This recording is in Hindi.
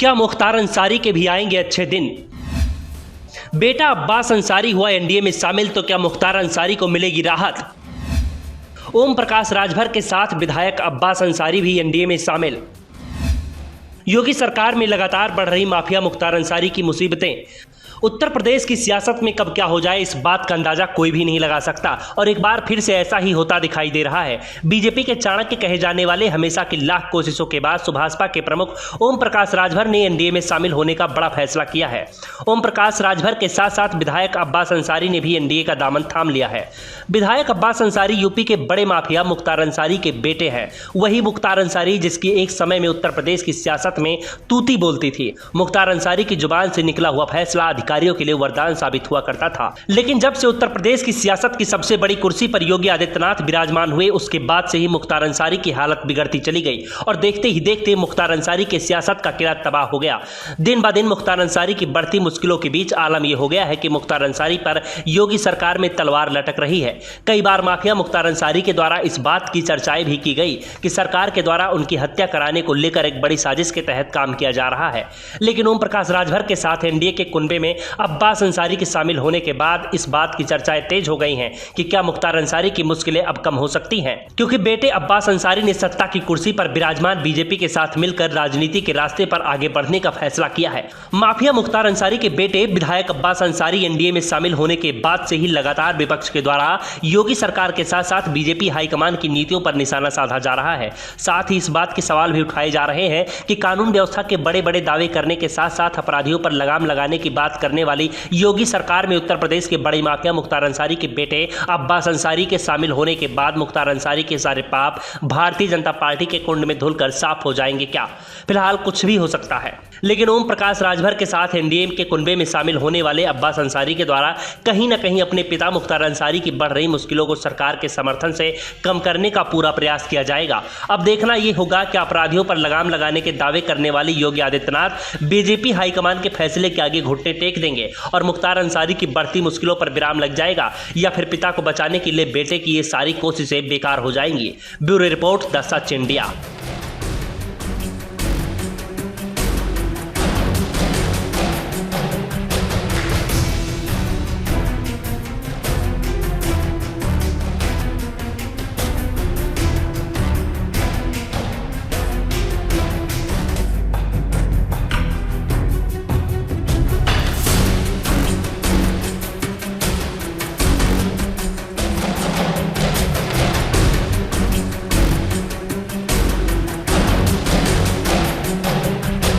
क्या मुख्तार अंसारी के भी आएंगे अच्छे दिन? बेटा अब्बास अंसारी हुआ एनडीए में शामिल तो क्या मुख्तार अंसारी को मिलेगी राहत? ओम प्रकाश राजभर के साथ विधायक अब्बास अंसारी भी एनडीए में शामिल। योगी सरकार में लगातार बढ़ रही माफिया मुख्तार अंसारी की मुसीबतें। उत्तर प्रदेश की सियासत में कब क्या हो जाए इस बात का अंदाजा कोई भी नहीं लगा सकता और एक बार फिर से ऐसा ही होता दिखाई दे रहा है। बीजेपी के चाणक्य कहे जाने वाले हमेशा की लाख कोशिशों के बाद सुभाषपा के प्रमुख ओम प्रकाश राजभर ने एनडीए में शामिल होने का बड़ा फैसला किया है। ओम प्रकाश राजभर के साथ साथ विधायक अब्बास अंसारी ने भी एनडीए का दामन थाम लिया है। विधायक अब्बास अंसारी यूपी के बड़े माफिया मुख्तार अंसारी के बेटे हैं। वही मुख्तार अंसारी जिसकी एक समय में उत्तर प्रदेश की सियासत में तूती बोलती थी। मुख्तार अंसारी की जुबान से निकला हुआ फैसला अधिकारियों के लिए वरदान साबित हुआ करता था। लेकिन जब से उत्तर प्रदेश की सियासत की सबसे बड़ी कुर्सी पर योगी आदित्यनाथ विराजमान हुए उसके बाद से ही मुख्तार अंसारी की हालत बिगड़ती चली गई और देखते ही देखते मुख्तार अंसारी के सियासत का किला तबाह हो गया। दिन ब दिन मुख्तार अंसारी की बढ़ती मुश्किलों के बीच आलम यह हो गया है कि मुख्तार अंसारी पर योगी सरकार में तलवार लटक रही है। कई बार माफिया मुख्तार अंसारी के द्वारा इस बात की चर्चाएं भी की गई कि सरकार के द्वारा उनकी हत्या कराने को लेकर एक बड़ी साजिश के तहत काम किया जा रहा है। लेकिन ओम प्रकाश राजभर के साथ एनडीए के कुनबे में अब्बास अंसारी के शामिल होने के बाद इस बात की चर्चाएं तेज हो गई हैं कि क्या मुख्तार अंसारी की मुश्किलें अब कम हो सकती हैं, क्योंकि बेटे अब्बास अंसारी ने सत्ता की कुर्सी पर विराजमान बीजेपी के साथ मिलकर राजनीति के रास्ते पर आगे बढ़ने का फैसला किया है। माफिया मुख्तार अंसारी के बेटे विधायक अब्बास अंसारी एनडीए में शामिल होने के बाद से ही लगातार विपक्ष के द्वारा योगी सरकार के साथ साथ बीजेपी हाईकमान की नीतियों पर निशाना साधा जा रहा है। साथ ही इस बात के सवाल भी उठाए जा रहे हैं कि कानून व्यवस्था के बड़े बड़े दावे करने के साथ साथ अपराधियों पर लगाम लगाने की बात करने वाली योगी सरकार में उत्तर प्रदेश के बड़े माफिया मुख्तार अंसारी के बेटे अब्बास अंसारी के शामिल होने के बाद मुख्तार अंसारी के सारे पाप भारतीय जनता पार्टी के कुंड में धुलकर साफ हो जाएंगे क्या? फिलहाल कुछ भी हो सकता है। लेकिन ओम प्रकाश राजभर के साथ एनडीए के कुनबे में शामिल होने वाले अब्बास अंसारी के द्वारा कहीं न कहीं अपने पिता मुख्तार अंसारी की बढ़ रही मुश्किलों को सरकार के समर्थन से कम करने का पूरा प्रयास किया जाएगा। अब देखना यह होगा कि अपराधियों पर लगाम लगाने के दावे करने वाले योगी आदित्यनाथ बीजेपी हाईकमान के फैसले के आगे घुटने टेक देंगे और मुख्तार अंसारी की बढ़ती मुश्किलों पर विराम लग जाएगा, या फिर पिता को बचाने के लिए बेटे की ये सारी कोशिशें बेकार हो जाएंगी। Bureau report the such India.